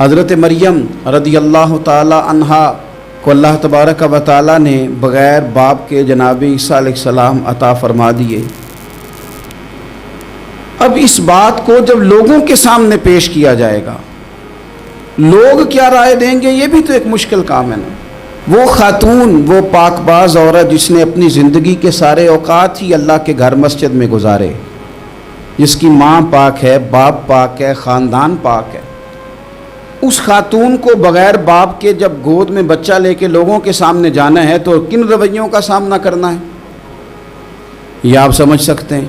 حضرت مریم رضی اللہ تعالی عنہا کو اللہ تبارک و تعالی نے بغیر باپ کے جناب عیسیٰ علیہ السلام عطا فرما دیے۔ اب اس بات کو جب لوگوں کے سامنے پیش کیا جائے گا، لوگ کیا رائے دیں گے، یہ بھی تو ایک مشکل کام ہے نا۔ وہ خاتون، وہ پاک باز عورت جس نے اپنی زندگی کے سارے اوقات ہی اللہ کے گھر مسجد میں گزارے، جس کی ماں پاک ہے، باپ پاک ہے، خاندان پاک ہے، اس خاتون کو بغیر باپ کے جب گود میں بچہ لے کے لوگوں کے سامنے جانا ہے تو کن رویوں کا سامنا کرنا ہے، یہ آپ سمجھ سکتے ہیں۔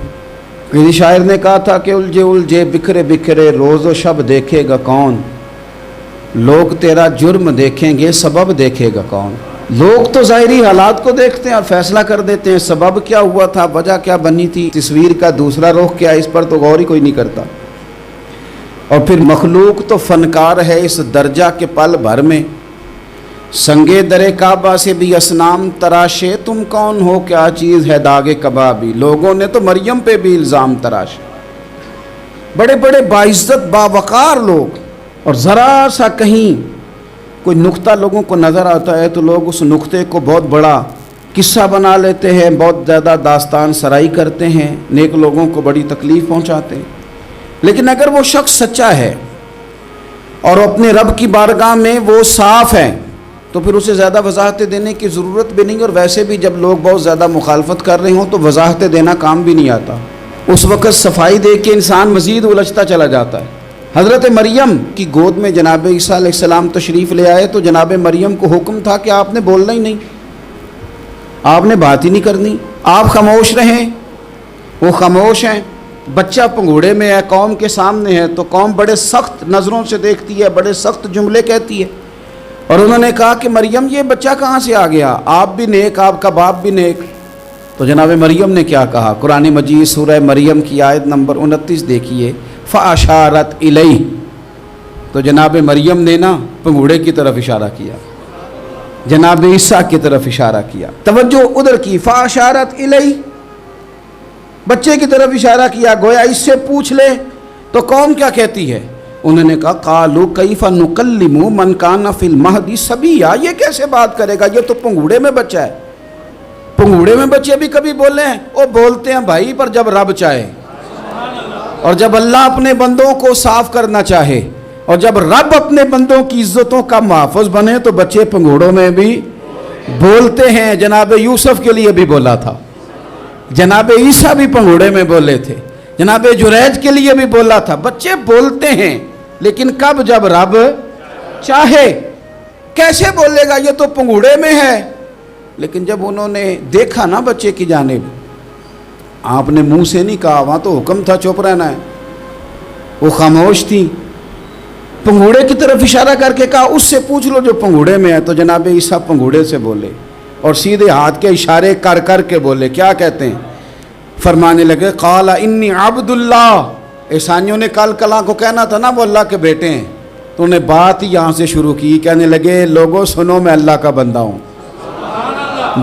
کسی شاعر نے کہا تھا کہ الجھے الجھے بکھرے بکھرے روز و شب دیکھے گا کون، لوگ تیرا جرم دیکھیں گے سبب دیکھے گا کون۔ لوگ تو ظاہری حالات کو دیکھتے ہیں اور فیصلہ کر دیتے ہیں، سبب کیا ہوا تھا، وجہ کیا بنی تھی، تصویر کا دوسرا رخ کیا، اس پر تو غور ہی کوئی نہیں کرتا۔ اور پھر مخلوق تو فنکار ہے اس درجہ کے پل بھر میں، سنگے در کعبہ سے بھی اسنام تراشے، تم کون ہو کیا چیز ہے داغ کبابی۔ لوگوں نے تو مریم پہ بھی الزام تراشے، بڑے بڑے باعزت باوقار لوگ، اور ذرا سا کہیں کوئی نقطہ لوگوں کو نظر آتا ہے تو لوگ اس نقطے کو بہت بڑا قصہ بنا لیتے ہیں، بہت زیادہ داستان سرائی کرتے ہیں، نیک لوگوں کو بڑی تکلیف پہنچاتے ہیں۔ لیکن اگر وہ شخص سچا ہے اور اپنے رب کی بارگاہ میں وہ صاف ہے تو پھر اسے زیادہ وضاحتیں دینے کی ضرورت بھی نہیں، اور ویسے بھی جب لوگ بہت زیادہ مخالفت کر رہے ہوں تو وضاحتیں دینا کام بھی نہیں آتا، اس وقت صفائی دے کے انسان مزید الجھتا چلا جاتا ہے۔ حضرت مریم کی گود میں جناب عیسیٰ علیہ السلام تشریف لے آئے تو جناب مریم کو حکم تھا کہ آپ نے بولنا ہی نہیں، آپ نے بات ہی نہیں کرنی، آپ خاموش رہیں۔ وہ خاموش ہیں، بچہ پنگوڑے میں ہے، قوم کے سامنے ہے تو قوم بڑے سخت نظروں سے دیکھتی ہے، بڑے سخت جملے کہتی ہے، اور انہوں نے کہا کہ مریم یہ بچہ کہاں سے آ گیا، آپ بھی نیک، آپ کا باپ بھی نیک۔ تو جناب مریم نے کیا کہا، قرآن مجید سورہ مریم کی آیت نمبر 29 دیکھیے، فَأَشَارَتْ إِلَيْهِ، تو جناب مریم نے نا پنگوڑے کی طرف اشارہ کیا، جناب عیسیٰ کی طرف اشارہ کیا، توجہ ادھر کی، فَأَشَارَتْ إِلَيْهِ، بچے کی طرف اشارہ کیا، گویا اس سے پوچھ لے تو قوم کیا کہتی ہے۔ انہوں نے کہا قَالُوا كَيْفَ نُكَلِّمُ مَنْ كَانَ فِي الْمَهْدِ صَبِيًّا، یہ کیسے بات کرے گا، یہ تو پنگوڑے میں بچہ ہے۔ پنگوڑے میں بچے بھی کبھی بولے ہیں، وہ بولتے ہیں بھائی پر جب رب چاہے، اور جب اللہ اپنے بندوں کو صاف کرنا چاہے، اور جب رب اپنے بندوں کی عزتوں کا محافظ بنے تو بچے پنگوڑوں میں بھی بولتے ہیں۔ جناب یوسف کے لیے بھی بولا تھا، جناب عیسیٰ بھی پنگوڑے میں بولے تھے، جناب جریج کے لیے بھی بولا تھا، بچے بولتے ہیں لیکن کب، جب رب چاہے۔ کیسے بولے گا، یہ تو پنگوڑے میں ہے۔ لیکن جب انہوں نے دیکھا نا بچے کی جانب، آپ نے منہ سے نہیں کہا، وہاں تو حکم تھا چپ رہنا ہے، وہ خاموش تھی، پنگوڑے کی طرف اشارہ کر کے کہا اس سے پوچھ لو جو پنگوڑے میں ہے۔ تو جناب عیسیٰ پنگوڑے سے بولے اور سیدھے ہاتھ کے اشارے کر کر کے بولے، کیا کہتے ہیں، فرمانے لگے قال انی عبد اللہ۔ عیسائیوں نے کل کلاں کو کہنا تھا نا وہ اللہ کے بیٹے ہیں، تو انہیں بات ہی یہاں سے شروع کی، کہنے لگے لوگوں سنو میں اللہ کا بندہ ہوں۔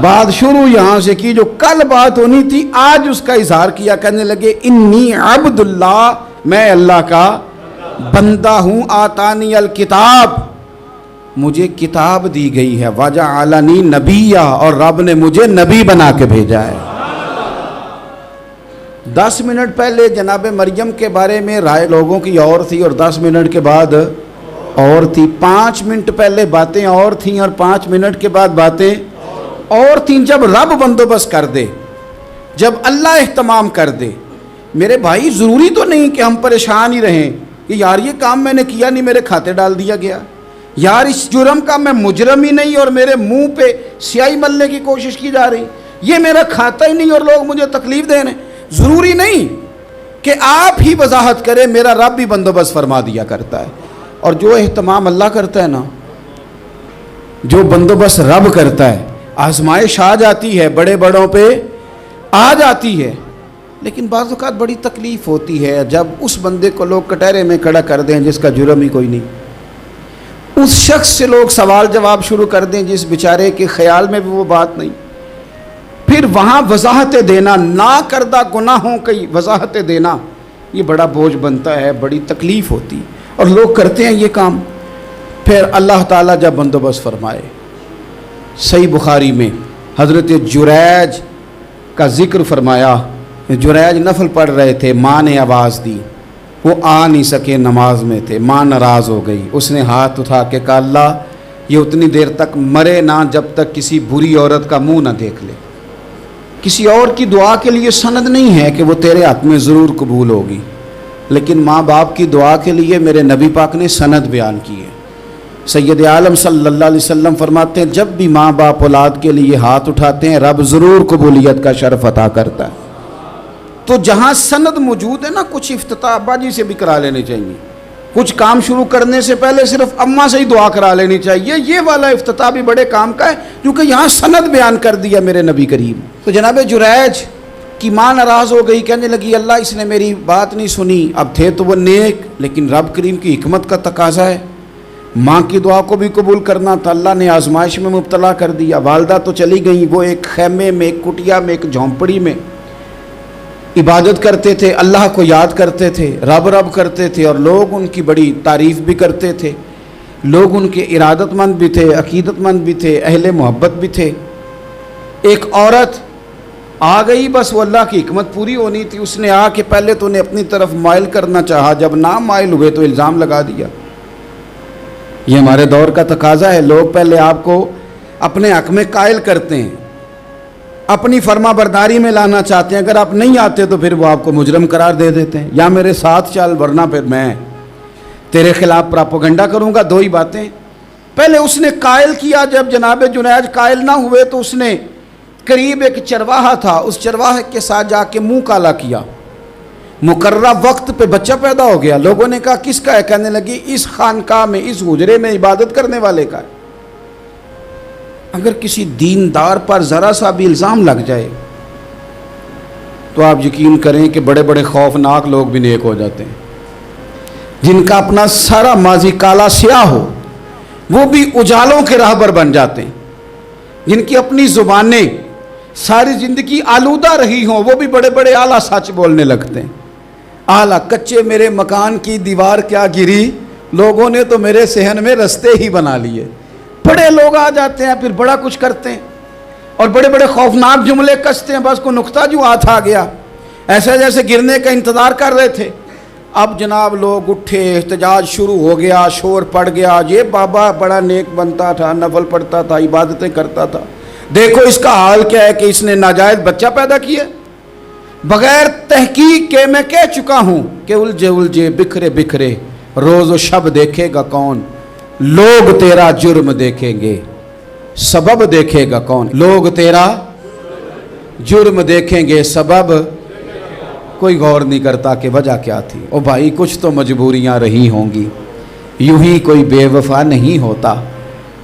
بات شروع یہاں سے کی، جو کل بات ہونی تھی آج اس کا اظہار کیا، کہنے لگے انی عبد اللہ، میں اللہ کا بندہ ہوں، آتانی الکتاب، مجھے کتاب دی گئی ہے، وجعلنی نبیّا، اور رب نے مجھے نبی بنا کے بھیجا ہے۔ 10 منٹ پہلے جناب مریم کے بارے میں رائے لوگوں کی اور تھی اور 10 منٹ کے بعد اور تھی، 5 منٹ پہلے باتیں اور تھیں اور 5 منٹ کے بعد باتیں اور تھیں۔ جب رب بندوبست کر دے، جب اللہ اہتمام کر دے، میرے بھائی ضروری تو نہیں کہ ہم پریشان ہی رہیں کہ یار یہ کام میں نے کیا نہیں، میرے کھاتے ڈال دیا گیا، یار اس جرم کا میں مجرم ہی نہیں اور میرے منہ پہ سیاہی ملنے کی کوشش کی جا رہی، یہ میرا کھاتا ہی نہیں اور لوگ مجھے تکلیف دے رہے ہیں۔ ضروری نہیں کہ آپ ہی وضاحت کریں، میرا رب بھی بندوبست فرما دیا کرتا ہے، اور جو اہتمام اللہ کرتا ہے نا، جو بندوبست رب کرتا ہے، آزمائش آ جاتی ہے، بڑے بڑوں پہ آ جاتی ہے، لیکن بعض اوقات بڑی تکلیف ہوتی ہے جب اس بندے کو لوگ کٹہرے میں کھڑا کر دیں جس کا جرم ہی کوئی نہیں، اس شخص سے لوگ سوال جواب شروع کر دیں جس بیچارے کے خیال میں بھی وہ بات نہیں، پھر وہاں وضاحتیں دینا، نہ کردہ گناہوں کی وضاحتیں دینا، یہ بڑا بوجھ بنتا ہے، بڑی تکلیف ہوتی، اور لوگ کرتے ہیں یہ کام۔ پھر اللہ تعالیٰ جب بندوبست فرمائے، صحیح بخاری میں حضرت جریج کا ذکر فرمایا، جریج نفل پڑھ رہے تھے، ماں نے آواز دی، وہ آ نہیں سکے، نماز میں تھے، ماں ناراض ہو گئی، اس نے ہاتھ اٹھا کے کہا اللہ یہ اتنی دیر تک مرے نہ جب تک کسی بری عورت کا منہ نہ دیکھ لے۔ کسی اور کی دعا کے لیے سند نہیں ہے کہ وہ تیرے حق میں ضرور قبول ہوگی، لیکن ماں باپ کی دعا کے لیے میرے نبی پاک نے سند بیان کی ہے۔ سید عالم صلی اللہ علیہ وسلم فرماتے ہیں جب بھی ماں باپ اولاد کے لیے ہاتھ اٹھاتے ہیں رب ضرور قبولیت کا شرف عطا کرتا ہے۔ تو جہاں سند موجود ہے نا، کچھ افتتاح ابا جی سے بھی کرا لینے چاہیے، کچھ کام شروع کرنے سے پہلے صرف اماں سے ہی دعا کرا لینی چاہیے، یہ والا افتتاح بھی بڑے کام کا ہے کیونکہ یہاں سند بیان کر دیا میرے نبی کریم۔ تو جناب جریج کی ماں ناراض ہو گئی، کہنے لگی اللہ اس نے میری بات نہیں سنی۔ اب تھے تو وہ نیک، لیکن رب کریم کی حکمت کا تقاضا ہے، ماں کی دعا کو بھی قبول کرنا تھا، اللہ نے آزمائش میں مبتلا کر دیا۔ والدہ تو چلی گئیں، وہ ایک خیمے میں، ایک کٹیا میں، ایک جھونپڑی میں عبادت کرتے تھے، اللہ کو یاد کرتے تھے، رب رب کرتے تھے، اور لوگ ان کی بڑی تعریف بھی کرتے تھے، لوگ ان کے ارادت مند بھی تھے، عقیدت مند بھی تھے، اہل محبت بھی تھے۔ ایک عورت آ گئی، بس وہ اللہ کی حکمت پوری ہونی تھی، اس نے آ کے پہلے تو انہیں اپنی طرف مائل کرنا چاہا، جب نہ مائل ہوئے تو الزام لگا دیا۔ یہ ہمارے دور کا تقاضا ہے، لوگ پہلے آپ کو اپنے حق میں قائل کرتے ہیں، اپنی فرما برداری میں لانا چاہتے ہیں، اگر آپ نہیں آتے تو پھر وہ آپ کو مجرم قرار دے دیتے ہیں، یا میرے ساتھ چل ورنہ پھر میں تیرے خلاف پراپوگنڈا کروں گا۔ دو ہی باتیں، پہلے اس نے قائل کیا، جب جناب جنیج قائل نہ ہوئے تو اس نے قریب ایک چرواہا تھا، اس چرواہے کے ساتھ جا کے منہ کالا کیا، مقررہ وقت پہ بچہ پیدا ہو گیا۔ لوگوں نے کہا کس کا ہے؟ کہنے لگی اس خانقاہ میں، اس حجرے میں عبادت کرنے والے کا ہے۔ اگر کسی دیندار پر ذرا سا بھی الزام لگ جائے تو آپ یقین کریں کہ بڑے بڑے خوفناک لوگ بھی نیک ہو جاتے ہیں، جن کا اپنا سارا ماضی کالا سیاہ ہو وہ بھی اجالوں کے راہبر بن جاتے ہیں، جن کی اپنی زبانیں ساری زندگی آلودہ رہی ہوں وہ بھی بڑے بڑے اعلیٰ سچ بولنے لگتے ہیں۔ اعلیٰ کچے میرے مکان کی دیوار کیا گری، لوگوں نے تو میرے صحن میں رستے ہی بنا لیے۔ بڑے لوگ آ جاتے ہیں، پھر بڑا کچھ کرتے ہیں اور بڑے بڑے خوفناک جملے کستے ہیں، بس کو نقطہ جو ہاتھ آ گیا، ایسے جیسے گرنے کا انتظار کر رہے تھے۔ اب جناب لوگ اٹھے، احتجاج شروع ہو گیا، شور پڑ گیا، یہ بابا بڑا نیک بنتا تھا، نفل پڑھتا تھا، عبادتیں کرتا تھا، دیکھو اس کا حال کیا ہے کہ اس نے ناجائز بچہ پیدا کیا۔ بغیر تحقیق کے میں کہہ چکا ہوں کہ الجھے الجھے بکھرے بکھرے روز و شب دیکھے گا کون، لوگ تیرا جرم دیکھیں گے سبب دیکھے گا کون، لوگ تیرا جرم دیکھیں گے سبب کوئی غور نہیں کرتا کہ وجہ کیا تھی۔ او بھائی کچھ تو مجبوریاں رہی ہوں گی، یوں ہی کوئی بے وفا نہیں ہوتا۔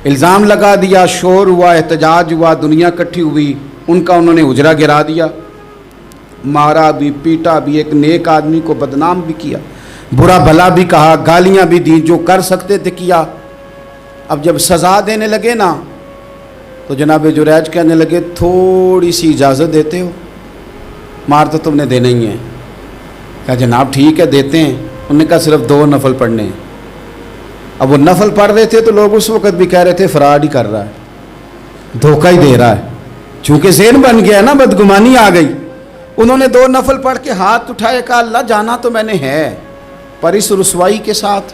الزام لگا دیا، شور ہوا، احتجاج ہوا، دنیا کٹھی ہوئی، ان کا انہوں نے حجرہ گرا دیا، مارا بھی، پیٹا بھی، ایک نیک آدمی کو بدنام بھی کیا، برا بھلا بھی کہا، گالیاں بھی دی، جو کر سکتے تھے کیا۔ اب جب سزا دینے لگے نا تو جناب جریج کہنے لگے تھوڑی سی اجازت دیتے ہو، مار تو تم نے دینا ہی ہے۔ کہا جناب ٹھیک ہے دیتے ہیں۔ انہوں نے کہا صرف 2 نفل پڑھنے ہیں۔ اب وہ نفل پڑھ رہے تھے تو لوگ اس وقت بھی کہہ رہے تھے فراڈ ہی کر رہا ہے، دھوکہ ہی دے رہا ہے، چونکہ ذہن بن گیا نا، بدگمانی آ گئی۔ انہوں نے 2 نفل پڑھ کے ہاتھ اٹھائے، کہا اللہ جانا تو میں نے ہے، پر اس رسوائی کے ساتھ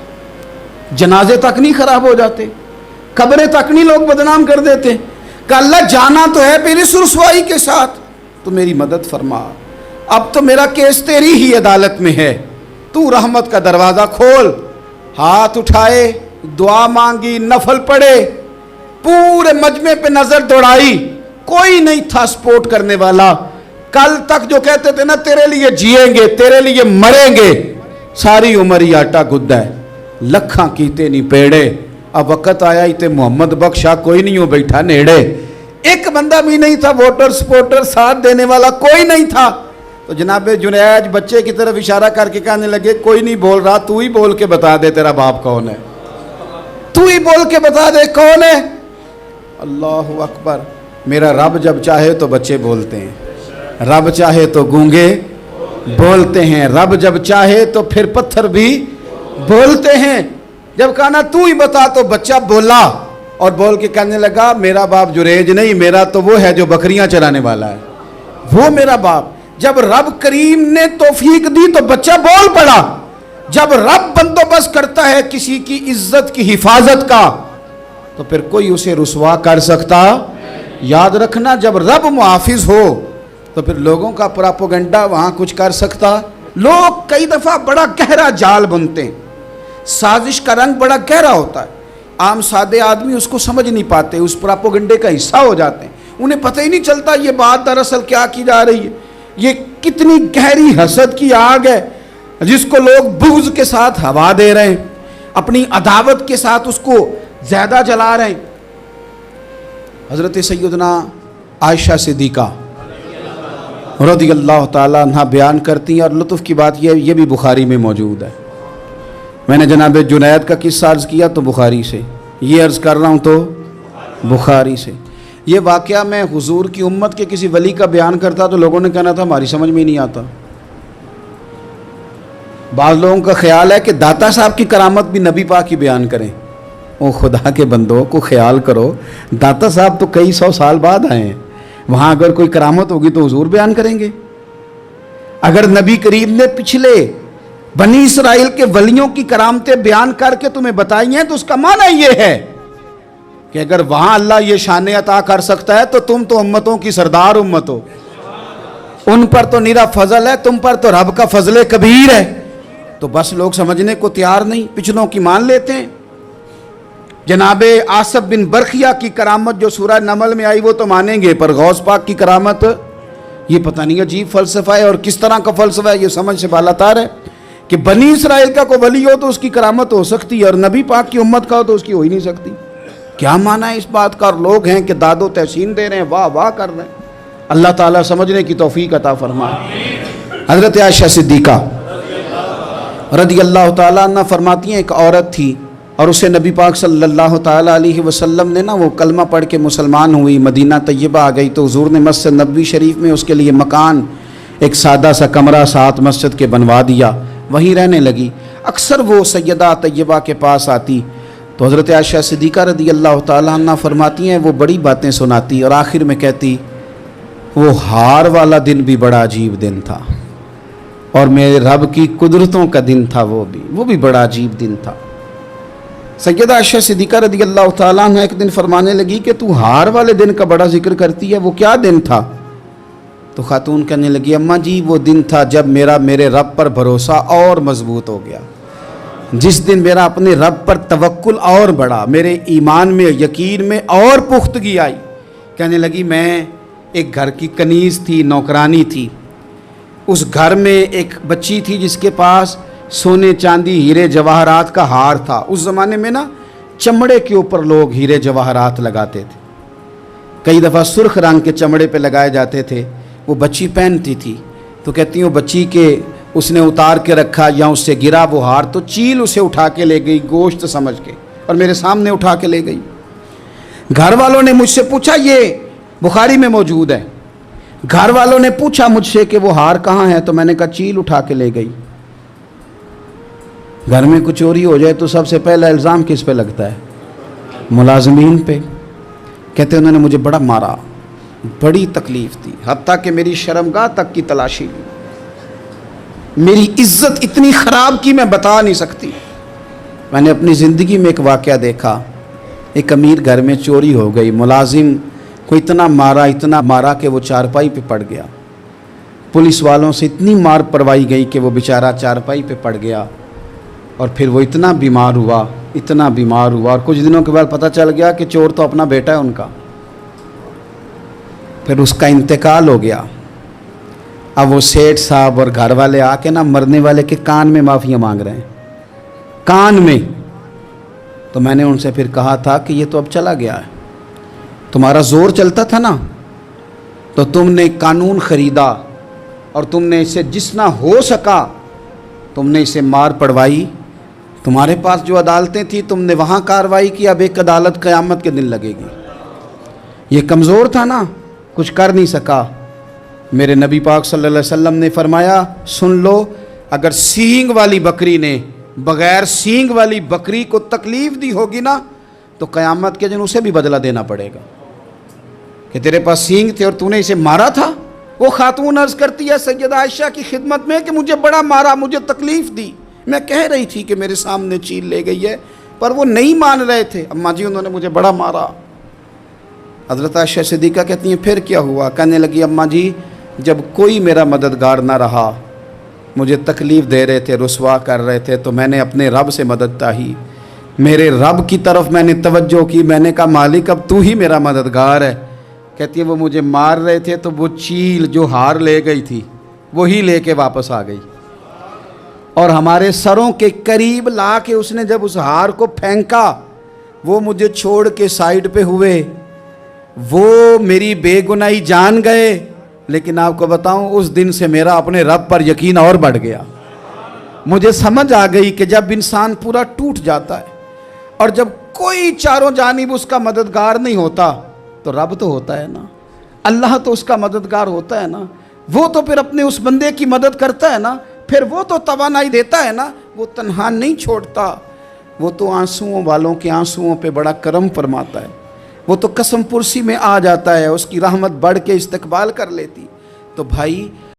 جنازے تک نہیں خراب ہو جاتے، قبریں تک نہیں لوگ بدنام کر دیتے، کہ اللہ جانا تو ہے پھر اس رسوائی کے ساتھ، تو میری مدد فرما، اب تو میرا کیس تیری ہی عدالت میں ہے، تو رحمت کا دروازہ کھول۔ ہاتھ اٹھائے، دعا مانگی، نفل پڑھے، پورے مجمع پہ نظر دوڑائی، کوئی نہیں تھا سپورٹ کرنے والا۔ کل تک جو کہتے تھے نا تیرے لیے جیئیں گے، تیرے لیے مریں گے، ساری عمر ہی آٹا گدہ ہے، لکھاں کیتے نہیں پیڑے، اب وقت آیا ہی تے محمد بخشا کوئی نہیں ہو بیٹھا نیڑے، ایک بندہ بھی نہیں تھا ووٹر سپورٹر ساتھ دینے والا کوئی نہیں تھا۔ تو جناب جنیج بچے کی طرف اشارہ کر کے کہنے لگے کوئی نہیں بول رہا، تو ہی بول کے بتا دے تیرا باپ کون ہے، تو ہی بول کے بتا دے کون ہے۔ اللہ اکبر، میرا رب جب چاہے تو بچے بولتے ہیں، رب چاہے تو گونگے بولتے ہیں، رب جب چاہے تو پھر پتھر بھی بولتے ہیں۔ جب کہا نا تو ہی بتا تو بچہ بولا اور بول کے کہنے لگا میرا باپ جریج نہیں، میرا تو وہ ہے جو بکریاں چرانے والا ہے، وہ میرا باپ۔ جب رب کریم نے توفیق دی تو بچہ بول پڑا۔ جب رب بندوبست کرتا ہے کسی کی عزت کی حفاظت کا تو پھر کوئی اسے رسوا کر سکتا؟ یاد رکھنا، جب رب محافظ ہو تو پھر لوگوں کا پراپوگنڈا وہاں کچھ کر سکتا؟ لوگ کئی دفعہ بڑا گہرا جال بنتے ہیں، سازش کا رنگ بڑا گہرا ہوتا ہے، عام سادے آدمی اس کو سمجھ نہیں پاتے، اس پراپوگنڈے کا حصہ ہو جاتے ہیں، انہیں پتہ ہی نہیں چلتا یہ بات دراصل کیا کی جا رہی ہے۔ یہ کتنی گہری حسد کی آگ ہے جس کو لوگ بغض کے ساتھ ہوا دے رہے ہیں، اپنی عداوت کے ساتھ اس کو زیادہ جلا رہے ہیں۔ حضرت سیدنا عائشہ صدیقہ رضی اللہ تعالیٰ عنہ بیان کرتی ہیں، اور لطف کی بات یہ بھی بخاری میں موجود ہے۔ میں نے جناب جنید کا قصہ عرض کیا تو بخاری سے، یہ عرض کر رہا ہوں تو بخاری سے۔ یہ واقعہ میں حضور کی امت کے کسی ولی کا بیان کرتا تو لوگوں نے کہنا تھا ہماری سمجھ میں نہیں آتا۔ بعض لوگوں کا خیال ہے کہ داتا صاحب کی کرامت بھی نبی پاک کی بیان کریں۔ او خدا کے بندوں کو خیال کرو، داتا صاحب تو کئی سو سال بعد آئے ہیں، وہاں اگر کوئی کرامت ہوگی تو حضور بیان کریں گے؟ اگر نبی کریم نے پچھلے بنی اسرائیل کے ولیوں کی کرامتیں بیان کر کے تمہیں بتائی ہیں تو اس کا معنی یہ ہے کہ اگر وہاں اللہ یہ شان عطا کر سکتا ہے تو تم تو امتوں کی سردار امت ہو، ان پر تو نیرا فضل ہے، تم پر تو رب کا فضل کبیر ہے۔ تو بس لوگ سمجھنے کو تیار نہیں، پچھلوں کی مان لیتے ہیں۔ جناب آصف بن برخیہ کی کرامت جو سورہ نمل میں آئی وہ تو مانیں گے، پر غوث پاک کی کرامت یہ پتہ نہیں عجیب فلسفہ ہے اور کس طرح کا فلسفہ ہے، یہ سمجھ سے بالاتر ہے کہ بنی اسرائیل کا کوئی ولی ہو تو اس کی کرامت ہو سکتی ہے اور نبی پاک کی امت کا ہو تو اس کی ہو ہی نہیں سکتی۔ کیا معنی ہے اس بات کا؟ اور لوگ ہیں کہ داد و تحسین دے رہے ہیں، واہ واہ کر رہے ہیں۔ اللہ تعالیٰ سمجھنے کی توفیق عطا فرمائے۔ حضرت عائشہ صدیقہ رضی اللہ تعالیٰ عنہ فرماتی ہیں ایک عورت تھی اور اسے نبی پاک صلی اللہ تعالیٰ علیہ وسلم نے وہ کلمہ پڑھ کے مسلمان ہوئی، مدینہ طیبہ آ گئی تو حضور نے مسجد نبوی شریف میں اس کے لیے مکان، ایک سادہ سا کمرہ ساتھ مسجد کے بنوا دیا، وہیں رہنے لگی۔ اکثر وہ سیدہ طیبہ کے پاس آتی تو حضرت عائشہ صدیقہ رضی اللہ تعالیٰ عنہ فرماتی ہیں وہ بڑی باتیں سناتی اور آخر میں کہتی وہ ہار والا دن بھی بڑا عجیب دن تھا اور میرے رب کی قدرتوں کا دن تھا، وہ بھی بڑا عجیب دن تھا۔ سیدہ عائشہ صدیقہ رضی اللہ تعالیٰ عنہ ایک دن فرمانے لگی کہ تو ہار والے دن کا بڑا ذکر کرتی ہے، وہ کیا دن تھا؟ تو خاتون کہنے لگی اماں جی وہ دن تھا جب میرے رب پر بھروسہ اور مضبوط ہو گیا، جس دن میرا اپنے رب پر توکل اور بڑھا، میرے ایمان میں یقین میں اور پختگی آئی۔ کہنے لگی میں ایک گھر کی کنیز تھی، نوکرانی تھی، اس گھر میں ایک بچی تھی جس کے پاس سونے چاندی ہیرے جواہرات کا ہار تھا۔ اس زمانے میں نا چمڑے کے اوپر لوگ ہیرے جواہرات لگاتے تھے، کئی دفعہ سرخ رنگ کے چمڑے پہ لگائے جاتے تھے، وہ بچی پہنتی تھی تو کہتی ہوں بچی کے اس نے اتار کے رکھا یا اس سے گرا وہ ہار تو چیل اسے اٹھا کے لے گئی گوشت سمجھ کے اور میرے سامنے اٹھا کے لے گئی۔ گھر والوں نے مجھ سے پوچھا، یہ بخاری میں موجود ہے، گھر والوں نے پوچھا مجھ سے کہ وہ ہار کہاں ہے تو میں نے کہا چیل اٹھا کے لے گئی۔ گھر میں کچھ چوری ہو جائے تو سب سے پہلا الزام کس پہ لگتا ہے؟ ملازمین پہ۔ کہتے انہوں نے مجھے بڑا مارا، بڑی تکلیف تھی، حتیٰ کہ میری شرمگاہ تک کی تلاشی لی، میری عزت اتنی خراب کی میں بتا نہیں سکتی۔ میں نے اپنی زندگی میں ایک واقعہ دیکھا، ایک امیر گھر میں چوری ہو گئی، ملازم کو اتنا مارا کہ وہ چارپائی پہ پڑ گیا، پولیس والوں سے اتنی مار پروائی گئی کہ وہ بیچارہ چارپائی پہ پڑ گیا اور پھر وہ اتنا بیمار ہوا اور کچھ دنوں کے بعد پتہ چل گیا کہ چور تو اپنا بیٹا ہے ان کا، پھر اس کا انتقال ہو گیا۔ اب وہ سیٹھ صاحب اور گھر والے آ کے مرنے والے کے کان میں معافیاں مانگ رہے ہیں، کان میں۔ تو میں نے ان سے پھر کہا تھا کہ یہ تو اب چلا گیا ہے، تمہارا زور چلتا تھا نا تو تم نے قانون خریدا اور تم نے اسے جس نہ ہو سکا تم نے اسے مار پڑوائی، تمہارے پاس جو عدالتیں تھیں تم نے وہاں کارروائی کی، اب ایک عدالت قیامت کے دن لگے گی۔ یہ کمزور تھا نا، کچھ کر نہیں سکا۔ میرے نبی پاک صلی اللہ علیہ وسلم نے فرمایا سن لو، اگر سینگ والی بکری نے بغیر سینگ والی بکری کو تکلیف دی ہوگی نا تو قیامت کے دن اسے بھی بدلہ دینا پڑے گا کہ تیرے پاس سینگ تھے اور تو نے اسے مارا تھا۔ وہ خاتون عرض کرتی ہے سیدہ عائشہ کی خدمت میں کہ مجھے بڑا مارا، مجھے تکلیف دی، میں کہہ رہی تھی کہ میرے سامنے چیل لے گئی ہے پر وہ نہیں مان رہے تھے، اماں جی انہوں نے مجھے بڑا مارا۔ حضرت عائشہ صدیقہ کہتی ہیں پھر کیا ہوا؟ کہنے لگی اماں جی جب کوئی میرا مددگار نہ رہا، مجھے تکلیف دے رہے تھے، رسوا کر رہے تھے، تو میں نے اپنے رب سے مدد چاہی، میرے رب کی طرف میں نے توجہ کی، میں نے کہا مالک اب تو ہی میرا مددگار ہے۔ کہتی ہے وہ مجھے مار رہے تھے تو وہ چیل جو ہار لے گئی تھی وہی لے کے واپس آ گئی، اور ہمارے سروں کے قریب لا کے اس نے جب اس ہار کو پھینکا، وہ مجھے چھوڑ کے سائیڈ پہ ہوئے، وہ میری بے گناہی جان گئے، لیکن آپ کو بتاؤں اس دن سے میرا اپنے رب پر یقین اور بڑھ گیا۔ مجھے سمجھ آ گئی کہ جب انسان پورا ٹوٹ جاتا ہے اور جب کوئی چاروں جانب اس کا مددگار نہیں ہوتا تو رب تو ہوتا ہے نا، اللہ تو اس کا مددگار ہوتا ہے نا، وہ تو پھر اپنے اس بندے کی مدد کرتا ہے نا، پھر وہ تو توانائی دیتا ہے نا، وہ تنہا نہیں چھوڑتا، وہ تو آنسوؤں والوں کے آنسوؤں پہ بڑا کرم فرماتا ہے، وہ تو قسم پرسی میں آ جاتا ہے، اس کی رحمت بڑھ کے استقبال کر لیتی۔ تو بھائی